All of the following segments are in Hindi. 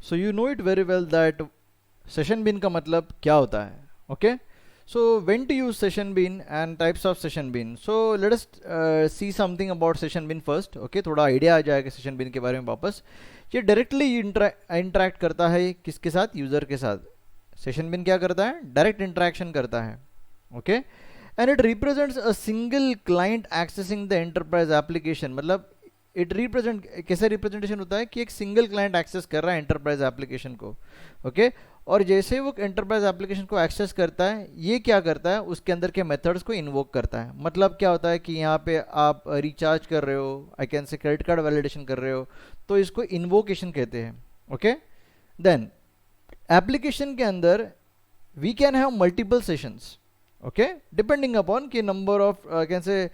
So you know it very well that session bin का मतलब क्या होता है. Okay, so when to use session bin and types of session bin. So let us see something about session bin first. Okay, थोड़ा आइडिया आ जाएगा session bin के बारे में वापस. ये डायरेक्टली इंटरेक्ट करता है किसके साथ, यूज़र के साथ. सेशन बिन क्या करता है, डायरेक्ट इंटरेक्शन करता है. Okay, and it represents a single client accessing the enterprise application. मतलब इट रिप्रेजेंट, कैसे रिप्रेजेंटेशन होता है कि एक सिंगल क्लाइंट एक्सेस कर रहा है एंटरप्राइज एप्लीकेशन को. ओके, और जैसे वो एंटरप्राइज एप्लीकेशन को एक्सेस करता है, ये क्या करता है, उसके अंदर के मेथड्स को इन्वोक करता है. मतलब क्या होता है कि यहाँ पे आप रिचार्ज कर रहे हो, आई कैन से क्रेडिट कार्ड वैलिडेशन कर रहे हो, तो इसको इन्वोकेशन कहते हैं. ओके, देन एप्लीकेशन के अंदर we can have multiple sessions. Okay, depending upon कि number of can say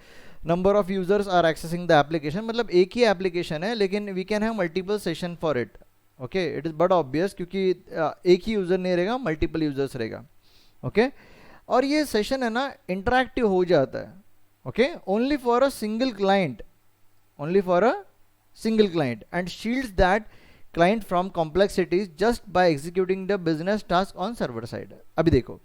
number of users are accessing the application. मतलब एक ही एप्लीकेशन है लेकिन we can have multiple session for it. Okay, it is बड़ा ऑब्वियस क्योंकि एक ही यूज़र नहीं रहेगा, मल्टीपल यूजर्स रहेगा. ओके, और ये सेशन है ना इंटरैक्टिव हो जाता है. Okay, only for a single client, only for a single client, and shields that client from complexities just by executing the business task on server side. अभी देखो,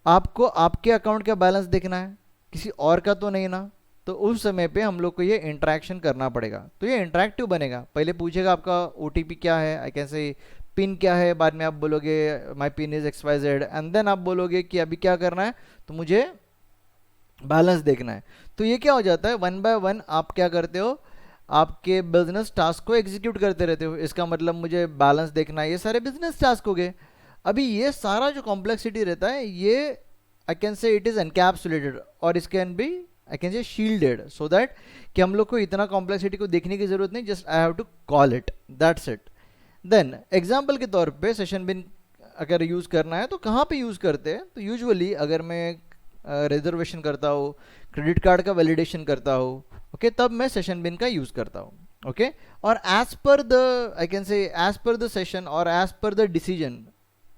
आपको आपके अकाउंट का बैलेंस देखना है, किसी और का तो नहीं ना. तो उस समय पे हम लोग को ये इंटरेक्शन करना पड़ेगा. तो ये इंटरेक्टिव बनेगा. पहले पूछेगा आपका ओटीपी क्या है, आई कैन से पिन क्या है, बाद में आप बोलोगे my pin is XYZ, and then आप बोलोगे कि अभी क्या करना है, तो मुझे बैलेंस देखना है. तो ये क्या हो जाता है, वन बाय वन आप क्या करते हो, आपके बिजनेस टास्क को एग्जीक्यूट करते रहते हो. इसका मतलब मुझे बैलेंस देखना है, ये सारे बिजनेस टास्क हो गए. अभी ये सारा जो कॉम्प्लेक्सिटी रहता है, ये I can say it is encapsulated और it can be I can say shielded, so that कि हम लोग को इतना कॉम्प्लेक्सिटी को देखने की जरूरत नहीं, just I have to call it, that's it. Then example के तौर पे सेशन बिन अगर यूज़ करना है तो कहाँ पे यूज़ करते हैं, तो यूजुअली अगर मैं रिजर्वेशन करता हूँ, क्रेडिट कार्ड का वैलिडेशन करता हूँ, ओके, तब मैं सेशन बिन का यूज़ करता हूँ. ओके, और as per the I can say as per the session और as per the decision,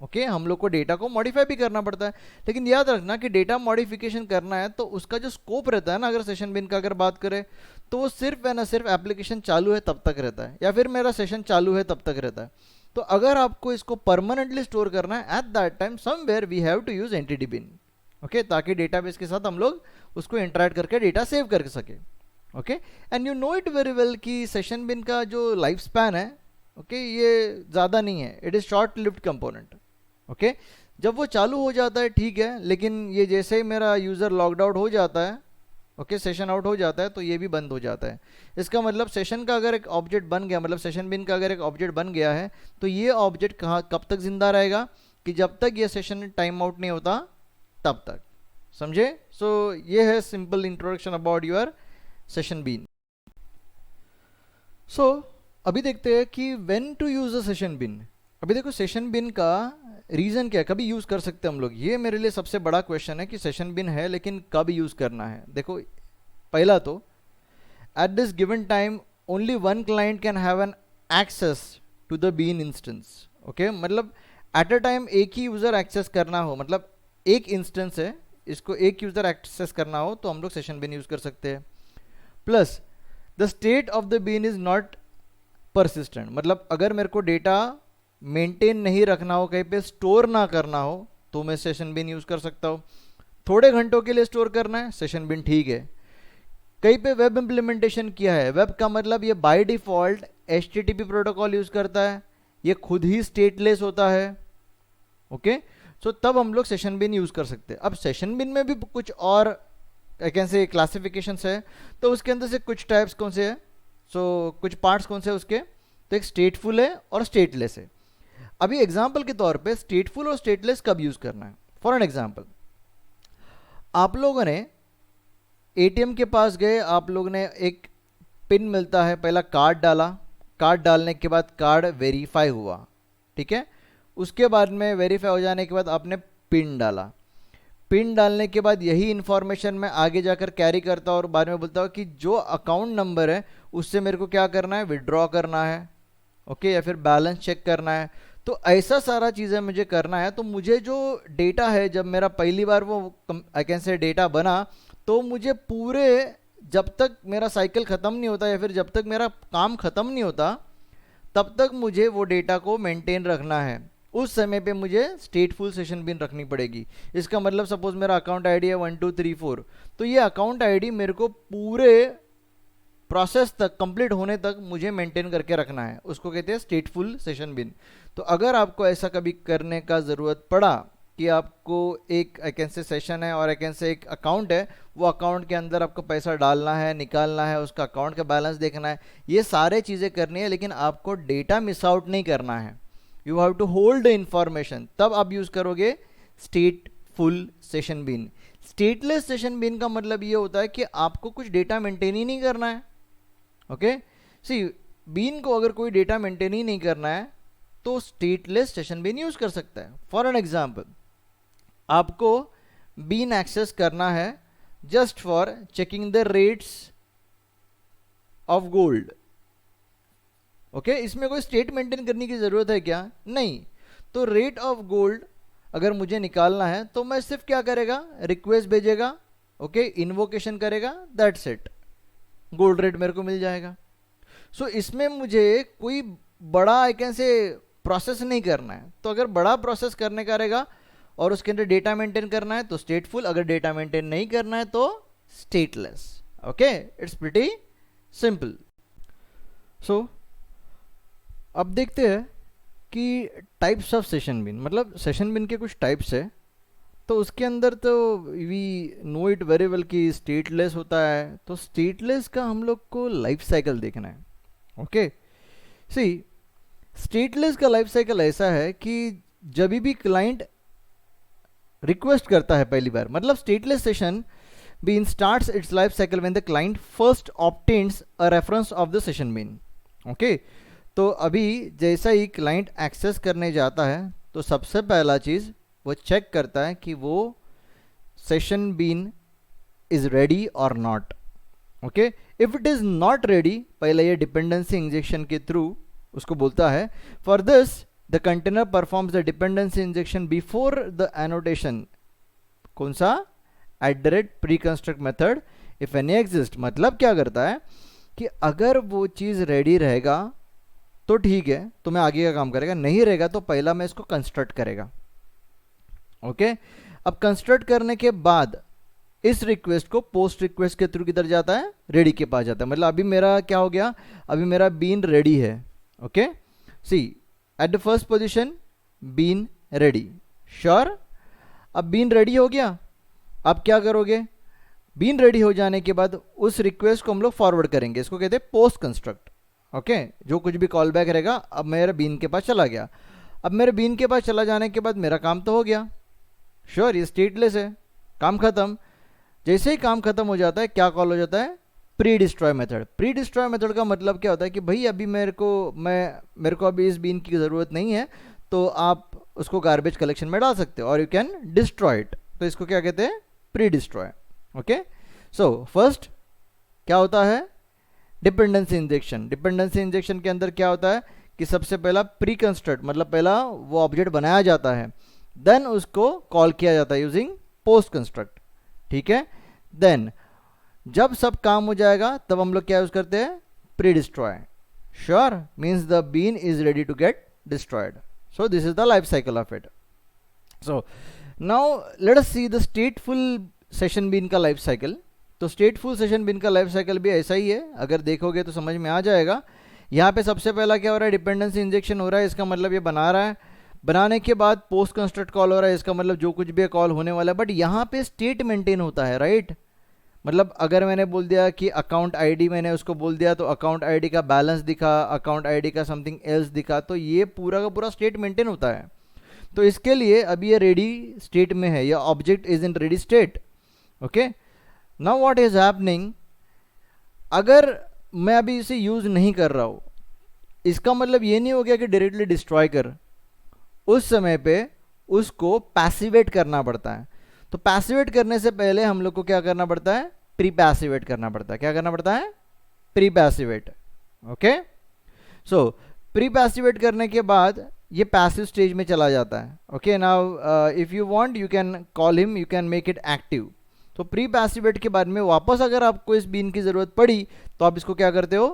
okay, हम लोग को डेटा को मॉडिफाई भी करना पड़ता है. लेकिन याद रखना कि डेटा मॉडिफिकेशन करना है तो उसका जो स्कोप रहता है ना, अगर सेशन बिन का अगर बात करें, तो वो सिर्फ है ना सिर्फ एप्लीकेशन चालू है तब तक रहता है, या फिर मेरा सेशन चालू है तब तक रहता है. तो अगर आपको इसको परमानेंटली स्टोर करना है, at that time somewhere we have to use entity bean. Okay, ताकि डेटाबेस के साथ हम लोग उसको इंटरेक्ट करके डेटा सेव कर सके. Okay, and you know it very well कि सेशन बिन का जो लाइफ स्पैन है, ओके, ये ज़्यादा नहीं है, it is short lived component. Okay, जब वो चालू हो जाता है ठीक है, लेकिन ये जैसे ही मेरा यूज़र लॉग्ड आउट हो जाता है, ओके, सेशन आउट हो जाता है, तो ये भी बंद हो जाता है. इसका मतलब सेशन का अगर एक ऑब्जेक्ट बन गया, मतलब सेशन बिन का अगर एक ऑब्जेक्ट बन गया है, तो ये ऑब्जेक्ट कहाँ कब तक जिंदा रहेगा, कि जब तक ये सेशन टाइम आउट नहीं होता तब तक. समझे? सो ये है simple introduction about your session bean. So अभी देखते हैं कि when to use a session bean. अभी देखो, सेशन बिन का रीज़न क्या है, कभी यूज़ कर सकते हैं हम लोग, ये मेरे लिए सबसे बड़ा क्वेश्चन है कि सेशन बिन है लेकिन कब यूज़ करना है. देखो, पहला तो at this given time only one client can have an access to the bean instance. Okay, मतलब एट अ टाइम एक ही यूज़र एक्सेस करना हो, मतलब एक इंस्टेंस है, इसको एक यूज़र एक्सेस करना हो तो हम लोग सेशन बिन यूज़ कर सकते हैं. Plus the state of the bean is not persistent. मतलब अगर मेरे को डेटा मेंटेन नहीं रखना हो, कहीं पे स्टोर ना करना हो, तो मैं सेशन बिन यूज़ कर सकता हूँ. थोड़े घंटों के लिए स्टोर करना है, सेशन बिन ठीक है. कहीं पे वेब इम्प्लीमेंटेशन किया है, वेब का मतलब ये by default HTTP protocol use करता है, ये खुद ही स्टेटलेस होता है. ओके, सो तब हम लोग सेशन बिन यूज़ कर सकते हैं. अब सेशन बिन में भी कुछ और कैसे क्लासिफिकेशंस है, तो उसके अंदर से कुछ टाइप्स कौन से है, सो कुछ पार्ट्स कौन से है उसके, तो एक स्टेटफुल है और स्टेटलेस है. अभी एग्जाम्पल के तौर पे स्टेटफुल और स्टेटलेस कब यूज़ करना है. फॉर एन एग्जाम्पल, आप लोगों ने एटीएम के पास गए, आप लोगों ने एक पिन मिलता है, पहला कार्ड डाला, कार्ड डालने के बाद कार्ड वेरीफाई हुआ, ठीक है. उसके बाद में वेरीफाई हो जाने के बाद आपने पिन डाला. पिन डालने के बाद यही इन्फॉर्मेशन मैं आगे जाकर कैरी करता हूँ और बाद में बोलता हूँ कि जो अकाउंट नंबर है उससे मेरे को क्या करना है, विड्रॉ करना है, ओके, या फिर बैलेंस चेक करना है. तो ऐसा सारा चीज़ें मुझे करना है. तो मुझे जो डेटा है, जब मेरा पहली बार वो आई कैन से डेटा बना, तो मुझे पूरे जब तक मेरा साइकिल ख़त्म नहीं होता या फिर जब तक मेरा काम ख़त्म नहीं होता, तब तक मुझे वो डेटा को मेंटेन रखना है। उस समय पे मुझे स्टेटफुल सेशन बिन रखनी पड़ेगी। इसका मतलब सपोज मेरा अकाउंट आईडी है 1234, तो ये अकाउंट आईडी मेरे को पूरे प्रोसेस तक कंप्लीट होने तक मुझे मेंटेन करके रखना है, उसको कहते हैं स्टेटफुल सेशन बिन। तो अगर आपको ऐसा कभी करने का ज़रूरत पड़ा कि आपको एक से सेशन है और से एक अकाउंट है, वो अकाउंट के अंदर आपको पैसा डालना है, निकालना है, उसका अकाउंट का बैलेंस देखना है, ये सारे चीज़ें करनी है, लेकिन आपको डेटा मिस आउट नहीं करना है। You have to hold the information, तब आप यूज़ करोगे stateful session bean. Stateless session bean का मतलब ये होता है कि आपको कुछ डेटा मेंटेन ही नहीं करना है। ओके, सी बीन को अगर कोई डेटा मेंटेन ही नहीं करना है तो स्टेटलेस सेशन बिन यूज कर सकता है। फॉर एन एग्जांपल, आपको बीन एक्सेस करना है just for checking the rates of gold. Okay, इसमें कोई स्टेट मेंटेन करने की जरूरत है क्या? नहीं। तो रेट ऑफ गोल्ड अगर मुझे निकालना है तो मैं सिर्फ क्या करेगा, रिक्वेस्ट भेजेगा, ओके, इन्वोकेशन करेगा, दैट्स इट, गोल्ड रेट मेरे को मिल जाएगा। सो इसमें मुझे कोई बड़ा से प्रोसेस नहीं करना है। तो अगर बड़ा प्रोसेस करने का रहेगा और उसके अंदर डेटा मेंटेन करना है तो स्टेटफुल, अगर डेटा मेंटेन नहीं करना है तो stateless. Okay, it's pretty simple. So अब देखते हैं कि टाइप्स ऑफ सेशन बिन, मतलब सेशन बिन के कुछ टाइप्स है। तो उसके अंदर तो we know it very well कि स्टेटलेस होता है। तो स्टेटलेस का हम लोग को लाइफ साइकिल देखना है। ओके, सी स्टेटलेस का लाइफ साइकिल ऐसा है कि जब भी क्लाइंट रिक्वेस्ट करता है पहली बार, मतलब stateless session bean starts its life cycle when the client first obtains a reference of the session bean. Okay, तो अभी जैसा ही क्लाइंट एक्सेस करने जाता है तो सबसे पहला चीज़ वो चेक करता है कि वो सेशन बीन इज रेडी और not. Okay, if it is not ready, पहले ये डिपेंडेंसी इंजेक्शन के थ्रू उसको बोलता है, for this the container performs the dependency injection before the annotation. कौन सा? @Pre construct method if any exist. मतलब क्या करता है कि अगर वो चीज़ रेडी रहेगा तो ठीक है, तो मैं आगे का काम करेगा, नहीं रहेगा तो पहला मैं इसको कंस्ट्रक्ट करेगा। ओके, अब कंस्ट्रक्ट करने के बाद इस रिक्वेस्ट को पोस्ट रिक्वेस्ट के थ्रू किधर जाता है? रेडी के पास जाता है। मतलब अभी मेरा क्या हो गया, अभी मेरा बीन रेडी है। Okay, see at the first position bean ready, sure. अब बीन रेडी हो गया, अब क्या करोगे, बीन रेडी हो जाने के बाद उस रिक्वेस्ट को हम लोग फॉरवर्ड करेंगे, इसको कहते हैं पोस्ट कंस्ट्रक्ट। ओके, जो कुछ भी कॉल बैक रहेगा, अब मेरा बीन के पास चला गया। अब मेरे बीन के पास चला जाने के बाद मेरा काम तो हो गया, श्योर, ये स्टेटलेस है, काम खत्म। जैसे ही काम खत्म हो जाता है क्या कॉल हो जाता है? Pre destroy method. Pre destroy method का मतलब क्या होता है कि भाई अभी मेरे को अभी इस बीन की ज़रूरत नहीं है, तो आप उसको गार्बेज कलेक्शन में डाल सकते हो और यू कैन डिस्ट्रॉय इट। तो इसको क्या कहते हैं? Pre destroy. Okay, so first क्या होता है? Dependency injection. डिपेंडेंसी इंजेक्शन के अंदर क्या होता है कि सबसे पहला प्री कंस्ट्रक्ट, मतलब पहला वो ऑब्जेक्ट बनाया जाता है, देन उसको कॉल किया जाता है यूजिंग पोस्ट कंस्ट्रक्ट। ठीक है, देन जब सब काम हो जाएगा तब हम लोग क्या यूज करते हैं? Pre destroy. Sure, means the bean is ready to get destroyed. So this is the life cycle of it. So now let us see the stateful session bean का लाइफ साइकिल। तो स्टेटफुल सेशन बिन का लाइफ साइकिल भी ऐसा ही है, अगर देखोगे तो समझ में आ जाएगा। यहाँ पे सबसे पहला क्या हो रहा है? डिपेंडेंसी इंजेक्शन हो रहा है, इसका मतलब ये बना रहा है, बनाने के बाद पोस्ट कंस्ट्रक्ट कॉल हो रहा है, इसका मतलब जो कुछ भी कॉल होने वाला है, बट यहाँ पे स्टेट मेंटेन होता है, राइट। मतलब अगर मैंने बोल दिया कि अकाउंट आईडी, मैंने उसको बोल दिया तो अकाउंट आईडी का बैलेंस दिखा, अकाउंट आईडी का समथिंग एल्स दिखा, तो ये पूरा का पूरा स्टेट मेंटेन होता है। तो इसके लिए अभी ये रेडी स्टेट में है, या object is in ready state. Okay, now what is happening, अगर मैं अभी इसे यूज नहीं कर रहा हूं, इसका मतलब ये नहीं हो गया कि डायरेक्टली डिस्ट्रॉय कर, उस समय पे उसको पैसिवेट करना पड़ता है। तो पैसिवेट करने से पहले हम लोग को क्या करना पड़ता है? प्री पैसिवेट करना पड़ता है। क्या करना पड़ता है? प्री पैसिवेट। ओके, सो प्री पैसिवेट करने के बाद ये पैसिव स्टेज में चला जाता है। Okay, now if you want you can call him, you can make it active. तो प्री पैसिवेट के बाद में वापस अगर आपको इस बीन की ज़रूरत पड़ी तो आप इसको क्या करते हो?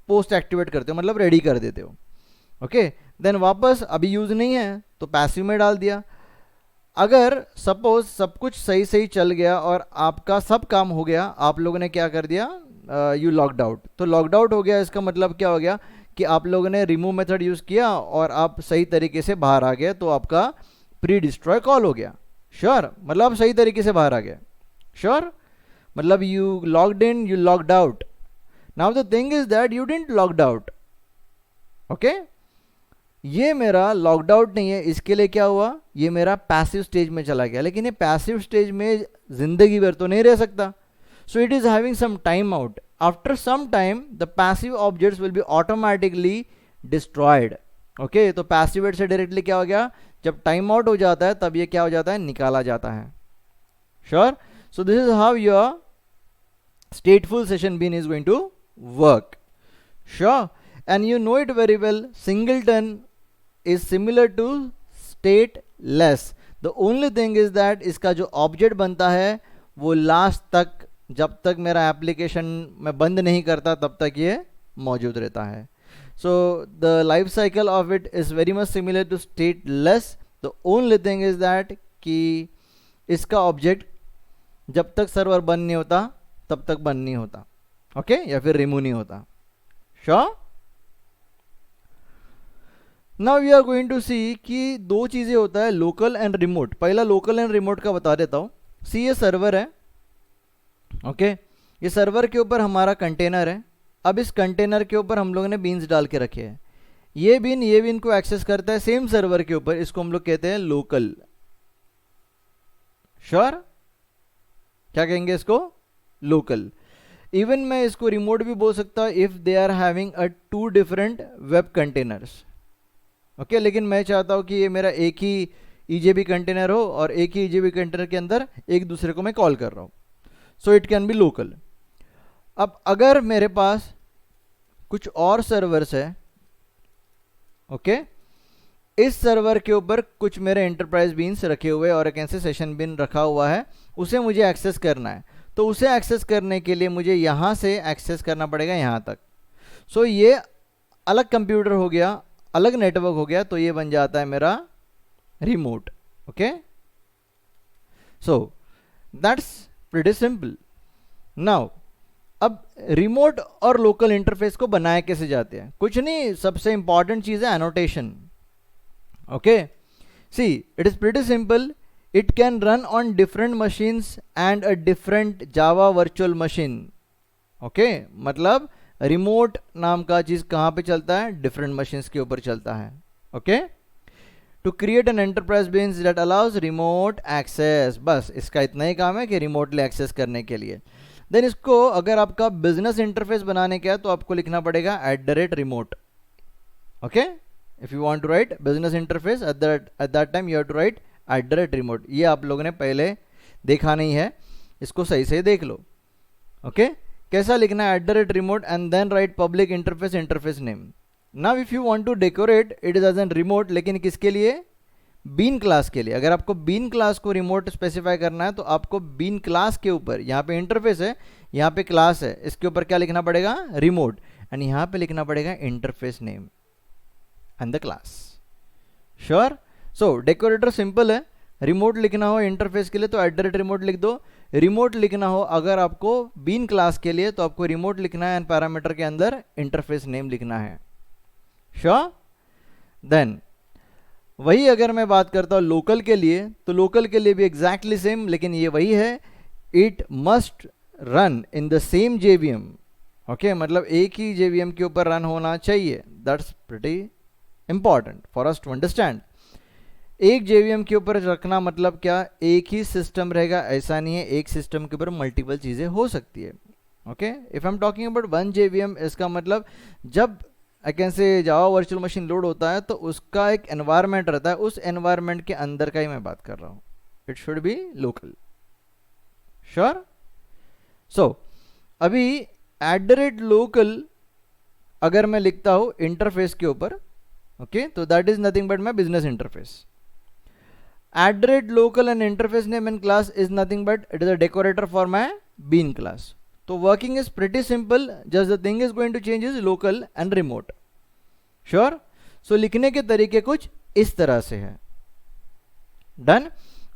पोस्ट एक्टिवेट करते हो, मतलब रेडी कर देते हो। ओके, देन वापस अभी यूज़ नहीं है तो पैसिव में डाल दिया। अगर सपोज सब कुछ सही सही चल गया और आपका सब काम हो गया, आप लोगों ने क्या कर दिया, यू लॉग्ड आउट, तो लॉग्ड आउट हो गया, इसका मतलब क्या हो गया कि आप लोगों ने रिमूव मेथड यूज़ किया और आप सही तरीके से बाहर आ गए, तो आपका प्री डिस्ट्रॉय कॉल हो गया। श्योर, मतलब आप सही तरीके से बाहर आ गए। श्योर, मतलब you logged in, you logged out. Now the thing is that you didn't logged out. Okay, ये मेरा लॉग्ड आउट नहीं है, इसके लिए क्या हुआ, ये मेरा पैसिव स्टेज में चला गया, लेकिन ये पैसिव स्टेज में जिंदगी भर तो नहीं रह सकता। So it is having some time out. After some time the passive objects will be automatically destroyed. Okay, तो पैसिव से डायरेक्टली क्या हो गया, जब टाइम आउट हो जाता है तब ये क्या हो जाता है, निकाला जाता है। Sure, so this is how your stateful session bean is going to work. Sure, and you know it very well, singleton is similar to stateless. The only thing is that इसका जो ऑब्जेक्ट बनता है वो लास्ट तक, जब तक मेरा एप्लीकेशन मैं बंद नहीं करता तब तक ये मौजूद रहता है। So the life cycle of it is very much similar to stateless. The only thing is that कि इसका ऑब्जेक्ट जब तक सर्वर बंद नहीं होता तब तक बंद नहीं होता, ओके, या फिर रिमूव नहीं होता। Sure, now we are going to see कि दो चीजें होता है, लोकल एंड रिमोट। पहला लोकल एंड रिमोट का बता देता हूं। सी ये सर्वर है, ओके, ये सर्वर के ऊपर हमारा कंटेनर है। अब इस कंटेनर के ऊपर हम लोगों ने बीन्स डाल के रखे हैं। ये बीन को एक्सेस करता है सेम सर्वर के ऊपर, इसको हम लोग कहते हैं लोकल। श्योर, क्या कहेंगे इसको, लोकल। इवन मैं इसको रिमोट भी बोल सकता हूं if they are having a two different web containers. Okay, लेकिन मैं चाहता हूं कि ये मेरा एक ही ईजेबी कंटेनर हो और एक ही ईजेबी कंटेनर के अंदर एक दूसरे को मैं कॉल कर रहा हूं, so it can B local. अब अगर मेरे पास कुछ और सर्वर्स है, ओके, इस सर्वर के ऊपर कुछ मेरे एंटरप्राइज बीन्स रखे हुए और एक ऐसे सेशन बिन रखा हुआ है, उसे मुझे एक्सेस करना है, तो उसे एक्सेस करने के लिए मुझे यहाँ से एक्सेस करना पड़ेगा यहाँ तक। सो ये अलग कंप्यूटर हो गया, अलग नेटवर्क हो गया, तो ये बन जाता है मेरा remote. Okay, so that's pretty simple. Now अब रिमोट और लोकल इंटरफेस को बनाए कैसे जाते हैं, कुछ नहीं, सबसे इंपॉर्टेंट चीज है annotation. Okay, see it is pretty simple. It can run on different machines and a different Java virtual machine. Okay, मतलब रिमोट नाम का चीज कहाँ पे चलता है, डिफरेंट मशीन्स के ऊपर चलता है। Okay, to create an enterprise beans that allows remote access, बस इसका इतना ही काम है कि रिमोटली एक्सेस करने के लिए। देन इसको अगर आपका बिजनेस इंटरफेस बनाने का है तो आपको लिखना पड़ेगा @remote। Okay, if you want to write business interface at that time you have to write @remote। ये आप लोगों ने पहले देखा नहीं है, इसको सही से देख लो। ओके, कैसा लिखना है, @remote and then write public interface name. Now if you want to decorate it is as an remote, लेकिन किसके लिए, बीन क्लास के लिए। अगर आपको बीन क्लास को रिमोट स्पेसिफाई करना है तो आपको बीन क्लास के ऊपर, यहाँ पे इंटरफेस है, यहाँ पे क्लास है, इसके ऊपर क्या लिखना पड़ेगा, रिमोट, एंड यहाँ पे लिखना पड़ेगा interface name and the class. Sure, so decorator simple है, रिमोट लिखना हो इंटरफेस के लिए तो @remote लिख दो, रिमोट लिखना हो अगर आपको बीन क्लास के लिए तो आपको रिमोट लिखना है एंड पैरामीटर के अंदर इंटरफेस नेम लिखना है। श्योर, देन वही अगर मैं बात करता हूँ लोकल के लिए, तो लोकल के लिए भी एग्जैक्टली सेम, लेकिन ये वही है, it must run in the same JVM। Okay, मतलब एक ही JVM के ऊपर रन होना चाहिए। That's pretty important for us to understand. एक JVM के ऊपर रखना मतलब क्या, एक ही सिस्टम रहेगा, ऐसा नहीं है, एक सिस्टम के ऊपर मल्टीपल चीज़ें हो सकती है। Okay, if I am talking about one JVM, इसका मतलब जब आई कैन से जावा वर्चुअल मशीन लोड होता है तो उसका एक एनवायरनमेंट रहता है, उस एनवायरनमेंट के अंदर का ही मैं बात कर रहा हूँ। It should be local. Sure, so अभी @local अगर मैं लिखता हूँ इंटरफेस के ऊपर, ओके, तो that is nothing but my business interface. @local and interface name and class is nothing but it is a decorator for my bean class. So working is pretty simple, just the thing is going to change is local and remote. Sure, सो लिखने के तरीके कुछ इस तरह से है। डन।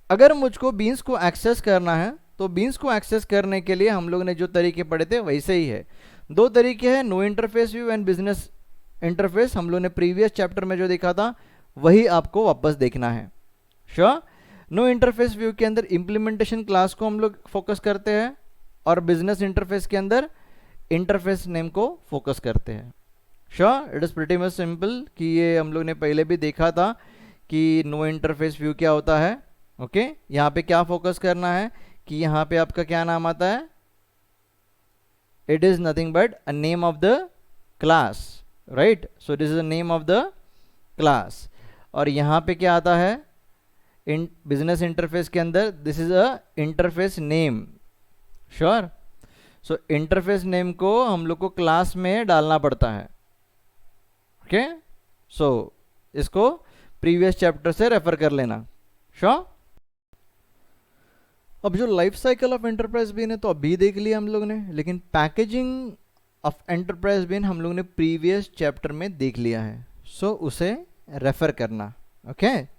अगर मुझको बीन्स को एक्सेस करना है तो बीन्स को एक्सेस करने के लिए हम लोग ने जो तरीके पढ़े थे वैसे ही है। दो तरीके हैं, no interface view and business interface. हम लोग ने प्रीवियस चैप्टर में जो देखा था वही आपको वापस देखना है। श्योर। नो इंटरफेस व्यू के अंदर इंप्लीमेंटेशन क्लास को हम लोग फोकस करते हैं और बिजनेस इंटरफेस के अंदर इंटरफेस नेम को फोकस करते हैं। Sure, it is pretty much simple कि ये हम लोग ने पहले भी देखा था कि नो इंटरफेस व्यू क्या होता है। ओके, यहाँ पे क्या फोकस करना है कि यहाँ पे आपका क्या नाम आता है, it is nothing but a name of the class, right. So this is a name of the class. और यहाँ पे क्या आता है इन बिजनेस इंटरफेस के अंदर, this is a interface name. Sure. So interface name को हम लोग को क्लास में डालना पड़ता है। ओके, सो इसको प्रीवियस चैप्टर से रेफर कर लेना। श्योर। अब जो लाइफ साइकिल ऑफ एंटरप्राइज बिन है तो अभी देख लिया हम लोग ने, लेकिन पैकेजिंग ऑफ एंटरप्राइज बिन हम लोग ने प्रीवियस चैप्टर में देख लिया है। सो उसे रेफर करना। ओके।